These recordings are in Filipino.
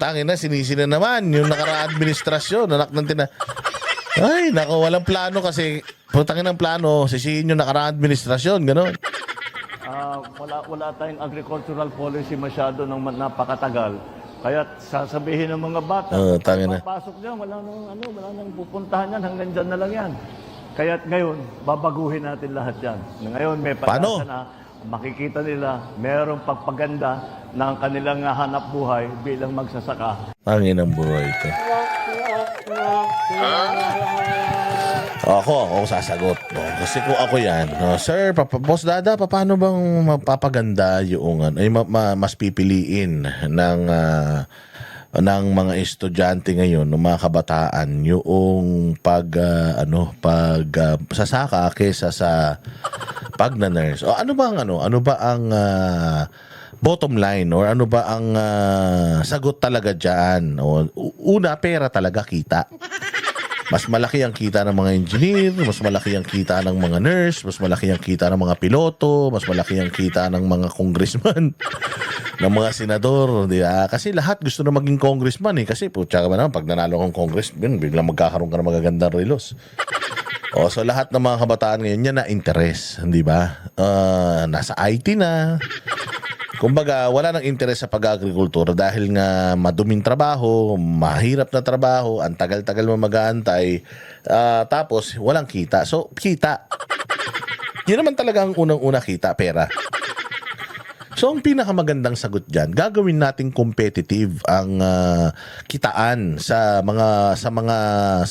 tangin na, sinisi na naman yung nakaraang administrasyon, anak ng Ay, nako, walang plano kasi, putangin ng plano, sisihin yung nakaraang administrasyon, gano'n. Wala tayong agricultural policy masyado ng napakatagal. Kaya sasabihin ng mga bata, tangin na. papasok dyan, wala nang pupuntahan yan, hanggang dyan na lang yan. Kaya ngayon, babaguhin natin lahat yan. Ngayon, may pag-asa na, makikita nila, mayroong pagpaganda ng kanilang hanap buhay bilang magsasaka. Tangin ang buhay ito. Ako sasagot. Kasi kung ako yan, sir, Boss Dada, paano bang mapapaganda yung mas pipiliin ng mga estudyante ngayon, ng mga kabataan, yung sasaka kaysa sa pag-nurse? O ano ba ang bottom line or ano ba ang sagot talaga diyan? Una, pera talaga, kita. Mas malaki ang kita ng mga engineer, mas malaki ang kita ng mga nurse, mas malaki ang kita ng mga piloto, mas malaki ang kita ng mga congressman, ng mga senador, di ba? Kasi lahat gusto na maging congressman eh. Kasi putya ka ba naman, pag nanalo kang congressman, biglang magkakaroon ka ng magagandang relos. So lahat ng mga kabataan ngayon, yan na interest, di ba? Nasa IT na. Kumbaga, wala nang interes sa pag-agrikultura dahil nga maduming trabaho, mahirap na trabaho, ang tagal-tagal mo mag-aantay, tapos walang kita. So, kita. Yun naman talaga ang unang-una, kita, pera. So, ang pinakamagandang sagot dyan, gagawin nating competitive ang kitaan sa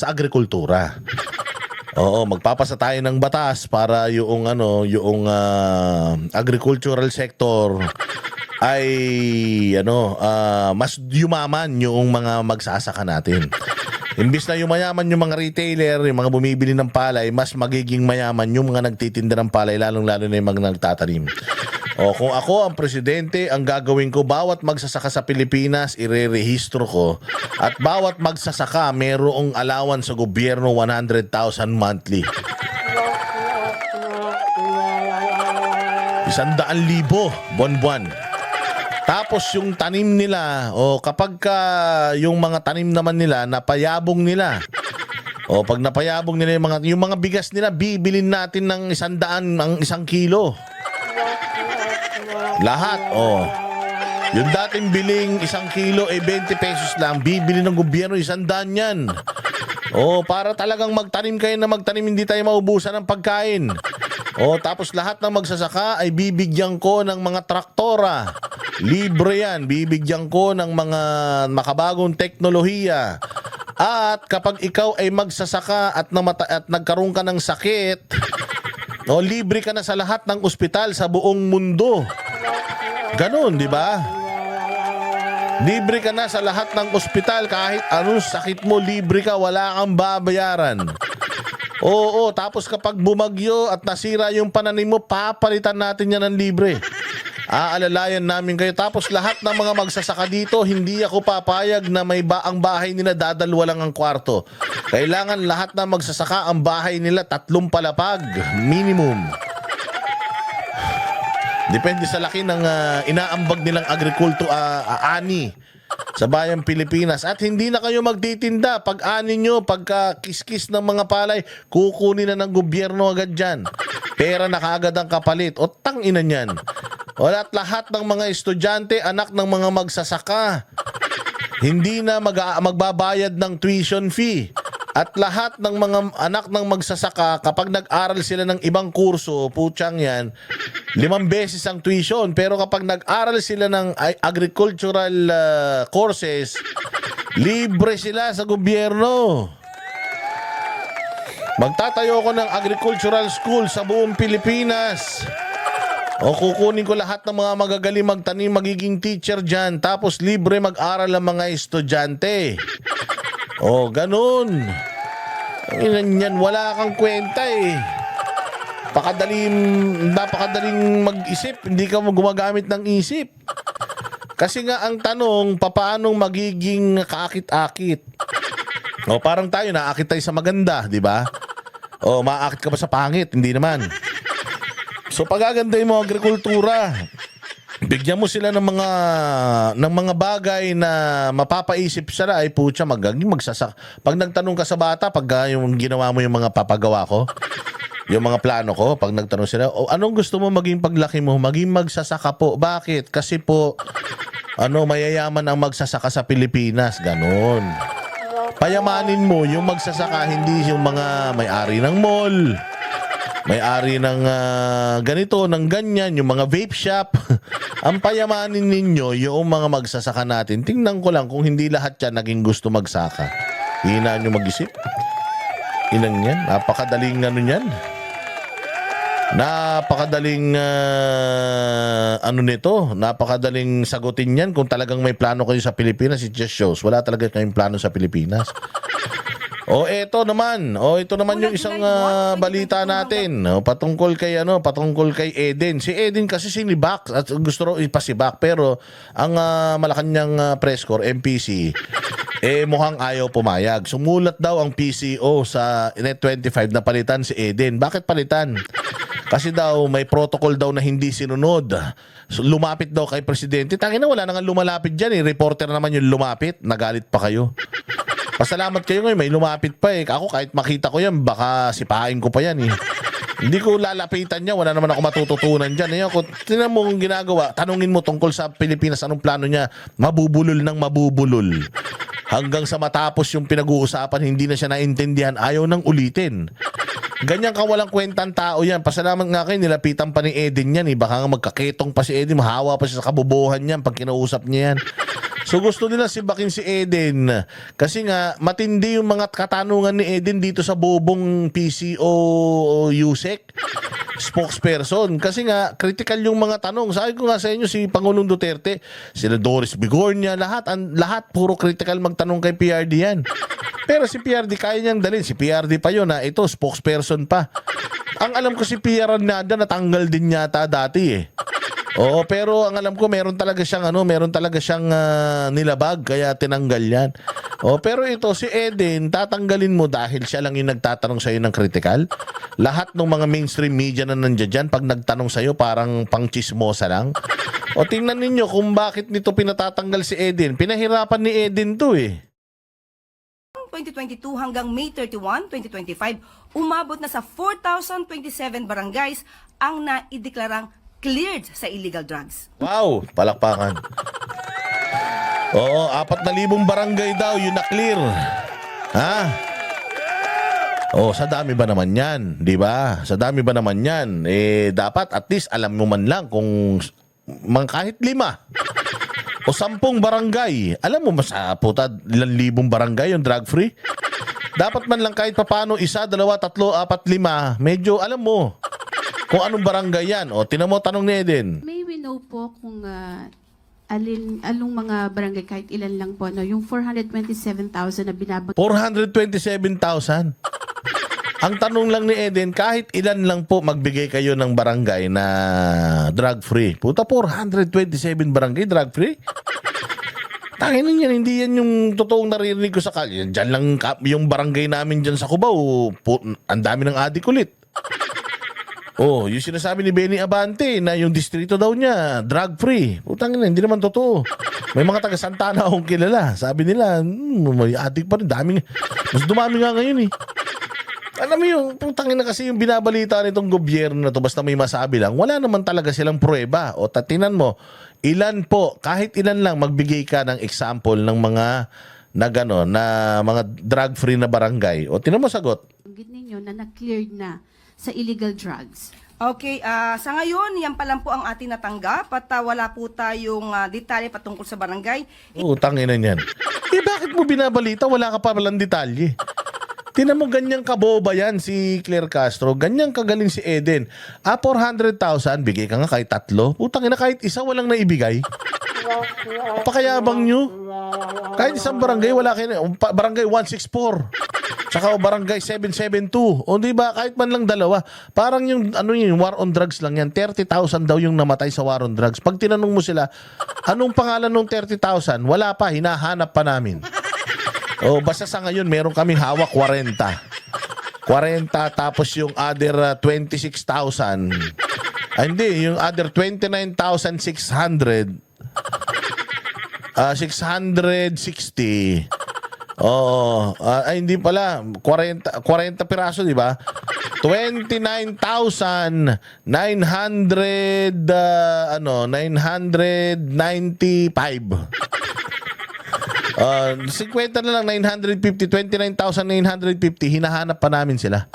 agrikultura. Oo, magpapasa tayo ng batas para yung agricultural sector ay mas yumaman yung mga magsasaka natin. Imbis na yumayaman yung mga retailer, yung mga bumibili ng palay, mas magiging mayaman yung mga nagtitinda ng palay, lalong-lalo na yung mga nagtatanim. Kung ako ang presidente, ang gagawin ko, bawat magsasaka sa Pilipinas, irerehistro ko. At bawat magsasaka, merong allowance sa gobyerno, 100,000 monthly. 100,000 buwan-buwan. Tapos yung tanim nila, kapag yung mga tanim naman nila, napayabong nila. Pag napayabong nila yung mga bigas nila, bibilin natin ng 100 ang 1 kilo. Lahat, yung dating biling 1 kilo 20 pesos lang, bibili ng gobyerno 100 yan. Para talagang magtanim kayo na magtanim, hindi tayo maubusan ng pagkain. Tapos lahat ng magsasaka ay bibigyan ko ng mga traktora. Libre yan. Bibigyan ko ng mga makabagong teknolohiya. At kapag ikaw ay magsasaka at nagkaroon ka ng sakit, libre ka na sa lahat ng ospital sa buong mundo. Ganon, di ba? Libre ka na sa lahat ng ospital, kahit anong sakit mo, libre ka, wala kang babayaran. Oo, tapos kapag bumagyo at nasira yung pananim mo, papalitan natin yan ng libre. Aalalayan namin kayo. Tapos lahat ng mga magsasaka dito, hindi ako papayag na ang bahay nila dadalwa lang ang kwarto. Kailangan lahat ng magsasaka, ang bahay nila 3 palapag, minimum. Depende sa laki ng inaambag nilang ani sa bayang Pilipinas. At hindi na kayo magtitinda. Pag ani nyo, pagka kiskis ng mga palay, kukunin na ng gobyerno agad dyan. Pera na kaagad ang kapalit. Tangina niyan. At lahat ng mga estudyante, anak ng mga magsasaka, hindi na magbabayad ng tuition fee. At lahat ng mga anak ng magsasaka, kapag nag-aral sila ng ibang kurso, putyang yan, 5 beses ang tuition. Pero kapag nag-aral sila ng agricultural courses, libre sila sa gobyerno. Magtatayo ko ng agricultural school sa buong Pilipinas. Kukunin ko lahat ng mga magagaling magtanim, magiging teacher dyan. Tapos libre mag-aral ang mga estudyante. Ganun. Yan, wala kang kwenta eh. Napakadaling mag-isip. Hindi ka gumagamit ng isip. Kasi nga ang tanong, paano magiging kaakit-akit? Parang tayo, naakit tayo sa maganda, di ba? Maakit ka ba sa pangit? Hindi naman. So pagagandahin mo agrikultura. Bigyan mo sila ng mga bagay na mapapaisip sila ay putya pag nagtanong ka sa bata yung ginawa mo yung mga papagawa ko, yung mga plano ko, pag nagtanong sila, anong gusto mo maging paglaki mo? Maging magsasaka po. Bakit? Kasi po mayayaman ang magsasaka sa Pilipinas, ganon. Payamanin mo yung magsasaka, hindi yung mga may-ari ng mall, may-ari ng ganito, ng ganyan, yung mga vape shop. Ang payamanin ninyo yung mga magsasaka natin. Tingnan ko lang kung hindi lahat yan naging gusto magsaka. Hinaan nyo mag-isip. Inang yan. Napakadaling yan. Napakadaling nito. Napakadaling sagutin yan. Kung talagang may plano kayo sa Pilipinas, it just shows. Wala talaga kayong plano sa Pilipinas. Ito naman yung isang balita natin. Patungkol kay Eden. Si Eden kasi sinibak at gusto raw ipasibak, pero ang Malacanang press corps, MPC, mukhang ayaw pumayag. Sumulat daw ang PCO sa Net25 na palitan si Eden. Bakit palitan? Kasi daw may protocol daw na hindi sinunod. So, lumapit daw kay presidente. Tangina, wala nang lumalapit diyan. Reporter naman yung lumapit. Nagalit pa kayo. Pasalamat kayo ngayon, may lumapit pa eh. Ako kahit makita ko yan, baka sipain ko pa yan eh. Hindi ko lalapitan niya, wala naman ako matututunan dyan. Eh, kung tinan mo kung ginagawa, tanungin mo tungkol sa Pilipinas, anong plano niya, mabubulol ng mabubulol. Hanggang sa matapos yung pinag-uusapan, hindi na siya naintindihan, ayaw nang ulitin. Ganyan ka walang kwentang tao yan. Pasalamat nga kayo, nilapitan pa ni Eden yan eh. Baka nga magkaketong pa si Eden, mahawa pa siya sa kabubuhan yan pag kinausap niya yan. So gusto nila sibakin si Eden kasi nga matindi yung mga katanungan ni Eden dito sa bobong PCO USEC spokesperson. Kasi nga critical yung mga tanong. Sabi ko nga sa inyo, si Pangulong Duterte, sila Doris Bigornia, lahat puro critical magtanong kay PRD yan. Pero si PRD kaya niyang dalhin. Si PRD pa yun ito spokesperson pa. Ang alam ko si PR Nada natanggal din yata dati eh. Oo, pero ang alam ko meron talaga siyang nilabag kaya tinanggal yan. Pero ito si Eden, tatanggalin mo dahil siya lang yung nagtatanong sa iyo ng critical. Lahat ng mga mainstream media na nandiyan dyan, pag nagtanong sa iyo parang pangchismosa lang. Tingnan ninyo kung bakit nito pinatatanggal si Eden. Pinahirapan ni Eden to eh. 2022 hanggang May 31, 2025, umabot na sa 4,027 barangays ang naideklarang cleared sa illegal drugs. Wow, palakpakan. Oo, 4,000 barangay daw yung na-clear. Ha? Sa dami ba naman yan? Di ba? Sa dami ba naman yan? Dapat at least alam mo man lang kung kahit 5 o 10 barangay. Alam mo sa puta, ilang libong barangay yung drug-free? Dapat man lang kahit papano 1, 2, 3, 4, 5, medyo alam mo kung anong barangay yan. Tinan mo, tanong ni Eden. May we know po kung anong mga barangay kahit ilan lang po, no? Yung 427,000 na binabag. 427,000? Ang tanong lang ni Eden, kahit ilan lang po magbigay kayo ng barangay na drug-free. Puta, 427 barangay drug-free? Tangin na yan, hindi yan yung totoong naririnig ko sa kalye. Diyan lang yung barangay namin dyan sa Cubao, ang dami ng adik ulit. Yung sinasabi ni Benny Abante na yung distrito daw niya, drug-free. Putang ina, hindi naman totoo. May mga taga Santana akong kilala. Sabi nila, may adik pa rin. Mas dumami nga ngayon eh. Alam mo yung, putang ina kasi yung binabalita nitong gobyerno na to, basta may masabi lang, wala naman talaga silang pruweba. Tatinan mo, ilan po, kahit ilan lang, magbigay ka ng example ng mga na mga drug-free na barangay. Tinan mo sagot. Banggit ninyo na na-cleared na sa illegal drugs. Okay, sa ngayon, yan pa lang po ang ating natanggap at wala po tayong detalye patungkol sa barangay. Utang ina niyan. Bakit mo binabalita? Wala ka pa palang detalye. Tinan mo, ganyang kaboba yan si Claire Castro. Ganyang kagaling si Eden. 400,000, bigay ka nga kahit 3. Utang ina, kahit isa walang naibigay. Pakayabang nyo. Kahit isang barangay, wala kayo. Barangay 164. Tsaka barangay 772. Di ba? Kahit man lang 2. Parang yung war on drugs lang yan. 30,000 daw yung namatay sa war on drugs. Pag tinanong mo sila, anong pangalan ng 30,000? Wala pa, hinahanap pa namin. Basta sa ngayon, meron kaming hawak 40. 40 tapos yung other 26,000. Hindi, yung other 29,600, 660. Oo, ay hindi pala, 40 piraso, di ba? 29,900 995. 50 na lang, 950, 29,950, hinahanap pa namin sila.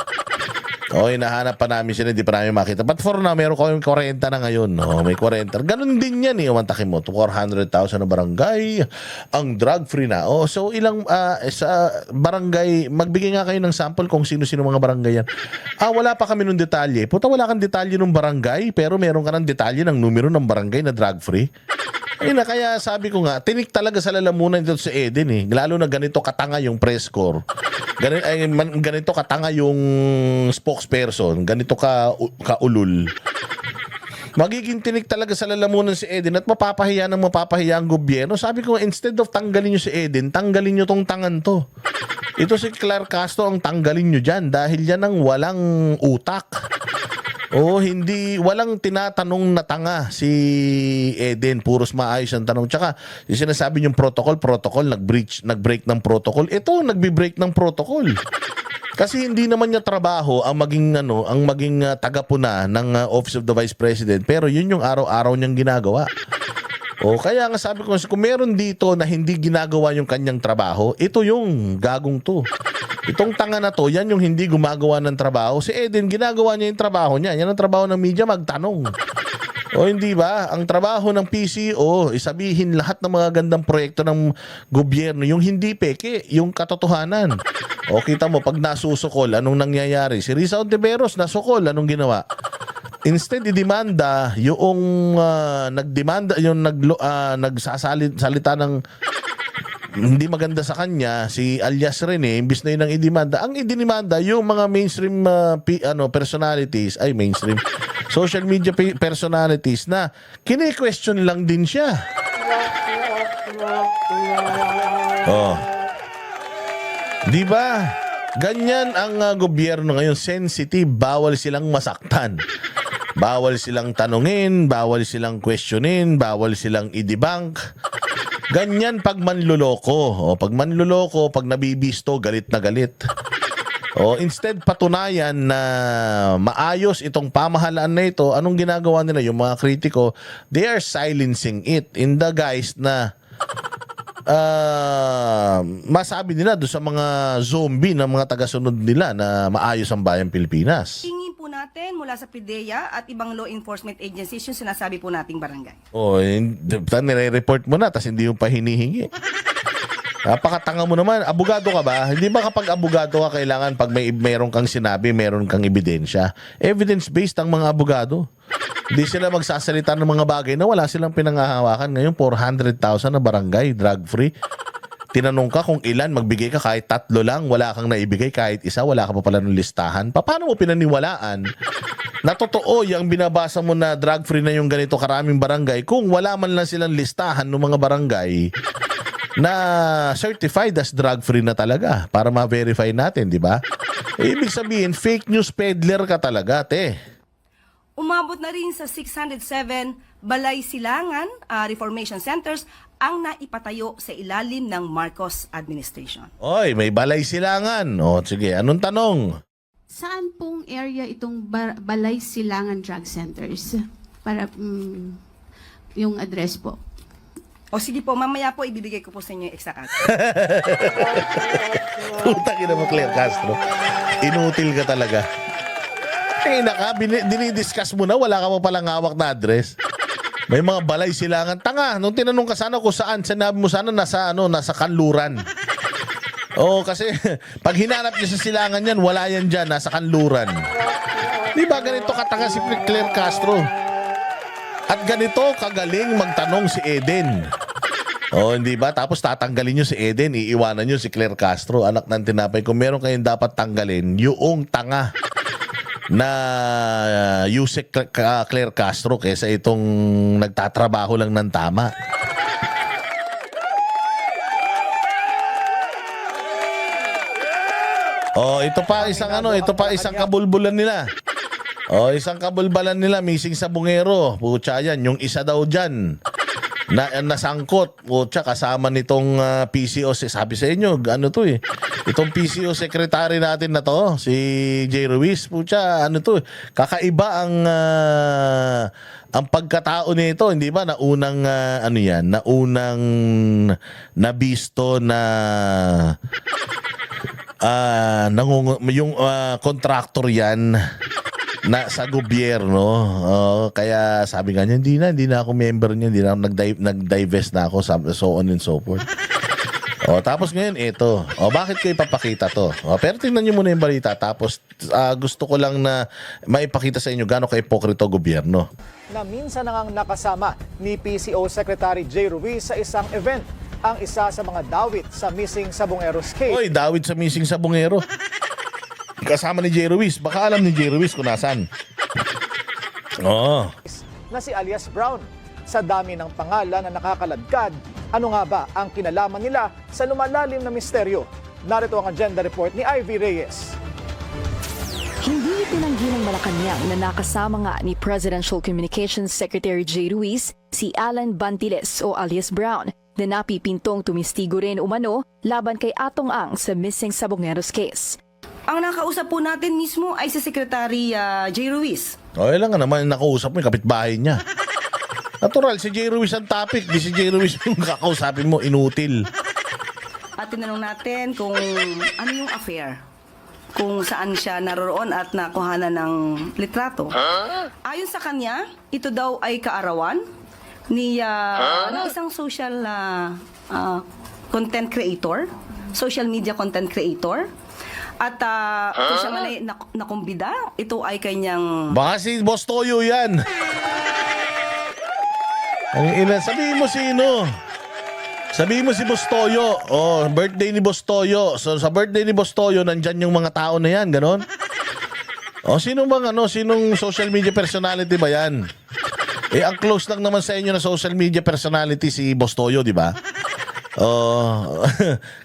Hinahanap pa namin sila, hindi pa namin makita. But for now, meron kami 40 na ngayon. May 40. Ganun din yan eh. Umantakin mo, 400,000 na barangay, ang drug-free na. So ilang, sa barangay, magbigay nga kayo ng sample kung sino-sino mga barangay yan. Wala pa kami nung detalye. Puta, wala kang detalye ng barangay, pero meron ka ng detalye ng numero ng barangay na drug-free. Kaya sabi ko nga, tinik talaga sa lalamunan dito sa Eden eh. Lalo na ganito katanga yung press corps. Ganito katanga yung spokesperson. Ganito kaulul. Magiging tinik talaga sa lalamunan si Eden at mapapahiya ang gobyerno. Sabi ko, instead of tanggalin nyo si Eden, tanggalin nyo tong tangan to. Ito si Claire Castro ang tanggalin nyo dyan dahil yan ang walang utak. Walang tinatanong na tanga si Eden, puros maayos ang tanong. Tsaka, yung sinasabi niyong protocol, nag-break ng protocol. Ito, nagbi-break ng protocol. Kasi hindi naman niya trabaho ang maging tagapuna ng Office of the Vice President, pero yun yung araw-araw niyang ginagawa. Kaya nga sabi ko, kung meron dito na hindi ginagawa yung kanyang trabaho, ito yung gagong to. Itong tanga na to, yan yung hindi gumagawa ng trabaho. Si Eden, ginagawa niya yung trabaho niya. Yan ang trabaho ng media, magtanong. Hindi ba? Ang trabaho ng PCO, isabihin lahat ng mga gandang proyekto ng gobyerno, yung hindi peke, yung katotohanan. Kita mo, pag nasusukol, anong nangyayari? Si Risa Ontiveros, nasukol, anong ginawa? Instead, idemanda yung nagdemanda, yung nagsasalita ng hindi maganda sa kanya, si alias Rene, imbis na yun ang idemanda. Ang idinimanda, yung mga mainstream personalities, social media personalities na kine-question lang din siya. Di ba? Ganyan ang gobyerno ngayon, sensitive, bawal silang masaktan. Bawal silang tanungin, bawal silang questionin, bawal silang i-debunk. Ganyan pag manluloko. Pag manluloko, pag nabibisto, galit na galit. Instead, patunayan na maayos itong pamahalaan na ito, anong ginagawa nila? Yung mga kritiko, they are silencing it in the guise na masabi nila doon sa mga zombie ng mga tagasunod nila na maayos ang bayang Pilipinas. Tingin po natin mula sa PIDEA at ibang law enforcement agencies yung sinasabi po nating barangay. Nire-report mo na tapos hindi mo pa hinihingi. Napakatanga mo naman. Abogado ka ba? Hindi ba kapag abogado ka kailangan pag meron kang sinabi, meron kang ebidensya? Evidence-based ang mga abogado. Hindi sila magsasalita ng mga bagay na wala silang pinanghahawakan. Ngayon, 400,000 na barangay, drug-free. Tinanong ka kung ilan, magbigay ka kahit 3 lang, wala kang naibigay kahit isa, wala ka pa pala ng listahan. Paano mo pinaniwalaan na totoo yung binabasa mo na drug-free na yung ganito karaming barangay kung wala man lang silang listahan ng mga barangay na certified as drug-free na talaga para ma-verify natin, di ba? Ibig sabihin, fake news peddler ka talaga, te. Umabot na rin sa 607 balay silangan, reformation centers ang naipatayo sa ilalim ng Marcos administration. May balay silangan. Sige, anong tanong? Saan pong area itong Balay Silangan Drug Centers? Para yung address po. Sige po, mamaya po ibibigay ko po sa inyo yung exact address. Putang ina mo, Claire Castro. Inutil ka talaga. Dinidiscuss mo na, wala ka pa palang hawak na address. May mga balay silangan. Tanga, nung tinanong ka sana kung saan, sinabi mo sana nasa Kanluran. Kasi pag hinanap niyo sa silangan yan, wala yan dyan, nasa Kanluran. Di ba ganito katanga si Claire Castro? At ganito kagaling magtanong si Eden. Hindi ba? Tapos tatanggalin nyo si Eden, iiwanan nyo si Claire Castro, anak ng tinapay. Kung meron kayong dapat tanggalin, yung tanga na Yusek Claire Castro kesa itong nagtatrabaho lang ng tama. Ito pa isang kabulbulan nila. Isang kabulbalan nila, missing sa bungero. Putya yan, yung isa daw dyan. Nasangkot. Putya, kasama nitong PCO. Sabi sa inyo, ano to eh. Itong PCO secretary natin na to, si J. Ruiz. Putya, ano to eh. Kakaiba ang pagkatao nito, hindi ba? Naunang, ano yan, naunang nabisto na yung contractor yan na sa gobyerno. Kaya sabi nga niya, hindi na ako member niya, hindi na ako nag-divest na ako, so on and so forth. Tapos ngayon, ito. Bakit ko ipapakita to? Pero tingnan niyo muna yung balita. Tapos gusto ko lang na maipakita sa inyo gaano ka-ipokrito gobyerno. Na minsan nang nakasama ni PCO Secretary J. Ruiz sa isang event. Ang isa sa mga dawit sa missing Sabongeros case. Oy, dawit sa missing sa bungero. Kasama ni J. Ruiz. Baka alam ni J. Ruiz kung nasan. Na si alias Brown. Sa dami ng pangalan na nakakaladkad, ano nga ba ang kinalaman nila sa lumalalim na misteryo? Narito ang agenda report ni Ivy Reyes. Hindi itinanggi ng Malacanang na nakasama nga ni Presidential Communications Secretary J. Ruiz si Alan Bantiles o alias Brown na napipintong tumistigo rin umano laban kay Atong Ang sa missing Sabongeros case. Ang nakausap po natin mismo ay si Secretary J. Ruiz. Lang nga naman nakausap mo yung kapitbahay niya. Natural, si J. Ruiz ang topic. Di si J. Ruiz yung kakausapin mo, inutil. At tinanong natin kung ano yung affair. Kung saan siya naroroon at nakuhanan ng litrato. Ayon sa kanya, ito daw ay kaarawan ni ng isang social content creator, social media content creator. At kung siya man ay nakumbida, ito ay kanyang... Baka si Boss Toyo yan. Sabihin mo sino. Sabihin mo si Boss Toyo. Birthday ni Boss Toyo. So sa birthday ni Boss Toyo, nandyan yung mga tao na yan, ganon. Sinong social media personality ba yan? Ang close lang naman sa inyo na social media personality si Boss Toyo, di ba?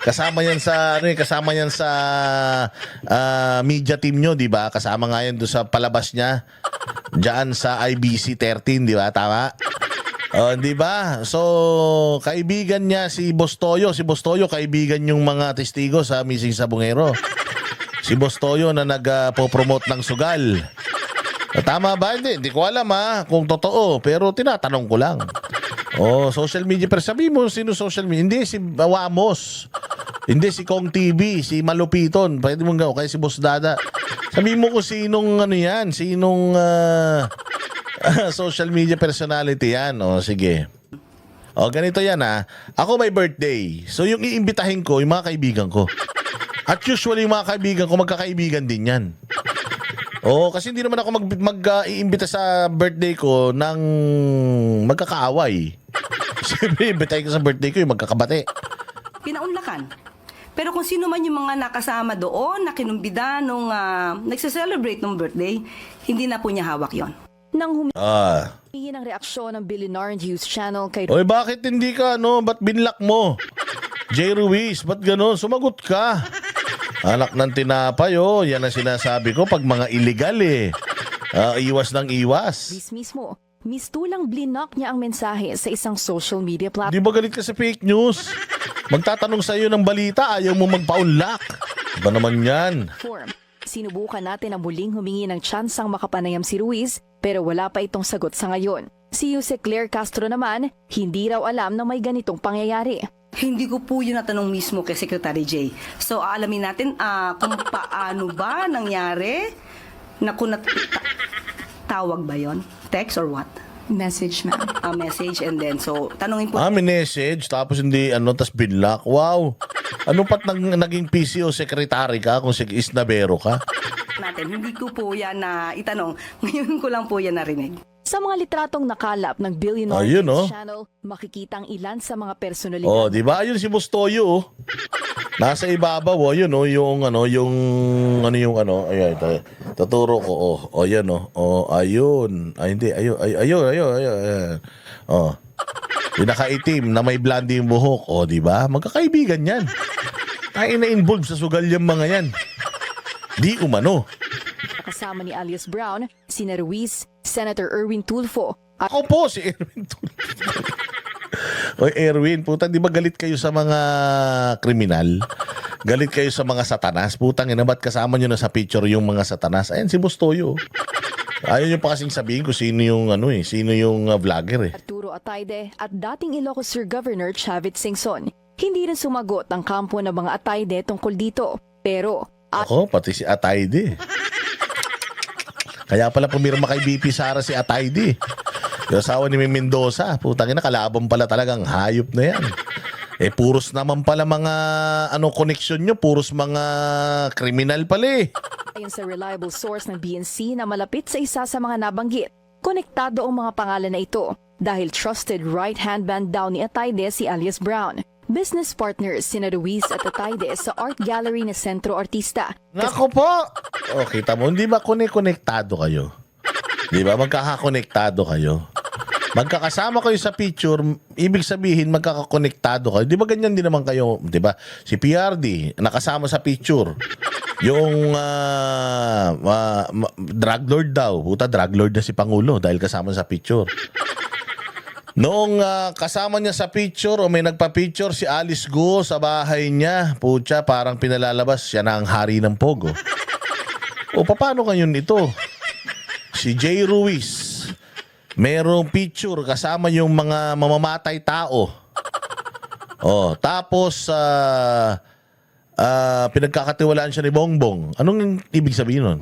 Kasama yan sa media team nyo, di ba? Kasama nga yan doon sa palabas niya. Diyan sa IBC 13, di ba? Tama? Di ba? So, kaibigan niya si Boss Toyo. Si Boss Toyo, kaibigan yung mga testigo sa missing Sabongero. Si Boss Toyo na nagpo-promote ng sugal. Tama ba? Hindi ko alam kung totoo. Pero tinatanong ko lang. Social media. Pero sabi mo, sino social media? Hindi si Wamos. Hindi si Kong TV. Si Malupiton. Pwede mong gawin. Kaya si Boss Dada. Sabi mo kung sinong yan. Sinong social media personality yan. Sige. Ganito yan Ako may birthday. So yung iimbitahin ko, yung mga kaibigan ko. At usually yung mga kaibigan ko, magkakaibigan din yan. Kasi hindi naman ako mag-iimbita sa birthday ko ng magkakaaway. Siyempre, imbitahin ko sa birthday ko yung magkakabate. Pinaunlakan. Pero kung sino man yung mga nakasama doon, na kinumbida nung nagse-celebrate ng birthday, hindi na po niya hawak yon. Nang humingi ng reaksyon ng Billionaire News Channel kay Bakit hindi ka, ba't binlock mo? J. Ruiz, ba't gano'n? Sumagot ka. Anak ng tinapay, yan ang sinasabi ko pag mga illegal iwas ng iwas. Ruiz mismo, mistulang blinock niya ang mensahe sa isang social media platform. Di ba galit ka sa fake news? Magtatanong sa iyo ng balita, ayaw mo magpa-unlock. Ba naman yan? Sinubukan natin na muling humingi ng tsansang makapanayam si Ruiz, pero wala pa itong sagot sa ngayon. Si Jose Claire Castro naman, hindi raw alam na may ganitong pangyayari. Hindi ko po yun natanong mismo kay Secretary J. So, aalamin natin kung paano ba nangyari na kung tawag ba yon? Text or what? Message, ma'am. Message and then, so, tanongin po. May message, tapos hindi, tas binlock. Wow! Ano pat naging PCO secretary ka kung isnabero ka? Natin, hindi ko po yan na itanong. Ngayon ko lang po yan narinig. Sa mga litratong nakalap ng Billionaire News Channel, makikita ang ilan sa mga personalidad. Di ba? Ayun si Boss Toyo. Nasa ibabaw, ayun yung ayun, tuturo ko. Ayun, ayun. Ay, hindi, ayun. Yung nakaitim na may blondie yung buhok. Di ba? Magkakaibigan yan. Tayo na-involve sa sugal yung mga yan. Di umano. Kasama ni alias Brown, si sina Ruiz, Senator Erwin Tulfo at Ako po si Erwin Tulfo. Oy Erwin, puta, di ba galit kayo sa mga kriminal? Galit kayo sa mga satanas? Putang ina, ba't kasama nyo na sa picture yung mga satanas? Ayan, si Bustoyo. Ayaw nyo pa kasing sabihin kung sino yung, sino yung vlogger eh. Arturo Atayde at dating Ilocos Sur Governor Chavit Singson. Hindi rin sumagot ang kampo ng mga Atayde tungkol dito. Pero Ako, pati si Atayde. Kaya pala pumirma kay BP Sara si Atayde. Yung asawa ni Mendoza, putang ina, kalaban pala talagang hayop na yan. Eh, puros naman pala mga, connection nyo, puros mga kriminal pala eh. ayon sa reliable source ng BNC na malapit sa isa sa mga nabanggit, konektado ang mga pangalan na ito dahil trusted right-hand man daw ni Atayde si alias Brown. Business partners sina Ruiz at Atayde sa art gallery na Sentro Artista. Nako po! O, kita mo, hindi ba konektado kayo? Di ba? Magkakakonektado kayo. Magkakasama kayo sa picture, ibig sabihin magkakakonektado kayo. Di ba ganyan din naman kayo, di ba? Si PRD, nakasama sa picture. Yung drug lord daw. Puta, drug lord na si Pangulo dahil kasama sa picture. Noong kasama niya sa picture o may nagpa-picture si Alice Go sa bahay niya, putya, parang pinalalabas siya na ang hari ng Pogo. O paano ngayon ito? Si Jay Ruiz, merong picture kasama yung mga mamamatay tao. Oh, tapos pinagkakatiwalaan siya ni Bongbong. Anong ibig sabihin nun?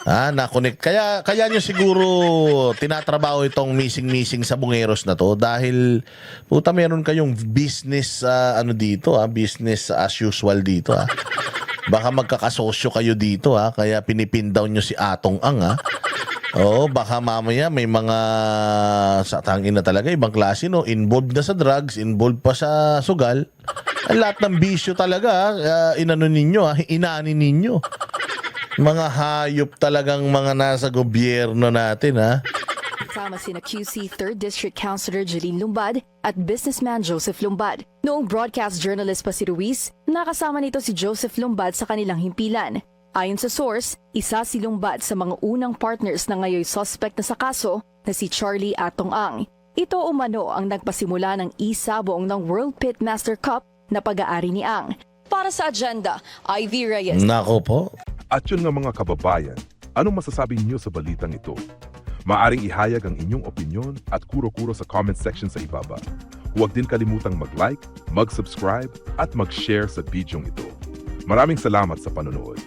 Na-connect. Kaya nyo siguro tinatrabaho itong missing sa bungeros na to dahil puta meron kayong business dito, business as usual dito. Baka magkakasosyo kayo dito, kaya pinipin down nyo si Atong Ang. Oo, baka mamaya may mga satangin na talaga, ibang klase, no? Involved na sa drugs, involved pa sa sugal. Ang lahat ng bisyo talaga, inani ninyo. Mga hayop talagang mga nasa gobyerno natin, Kasama sina QC 3rd District Councilor Jeline Lumbad at businessman Joseph Lumbad. Noong broadcast journalist pa si Ruiz, nakasama nito si Joseph Lumbad sa kanilang himpilan. Ayon sa source, isa si Lumbad sa mga unang partners na ngayon suspect na sa kaso na si Charlie Atong Ang. Ito umano ang nagpasimula ng isabong ng World Pit Master Cup na pag-aari ni Ang. Para sa agenda, Ivy Reyes. Nako po. At yun nga mga kababayan, anong masasabi niyo sa balitang ito? Maaring ihayag ang inyong opinyon at kuro-kuro sa comment section sa ibaba. Huwag din kalimutang mag-like, mag-subscribe at mag-share sa bidyong ito. Maraming salamat sa panonood.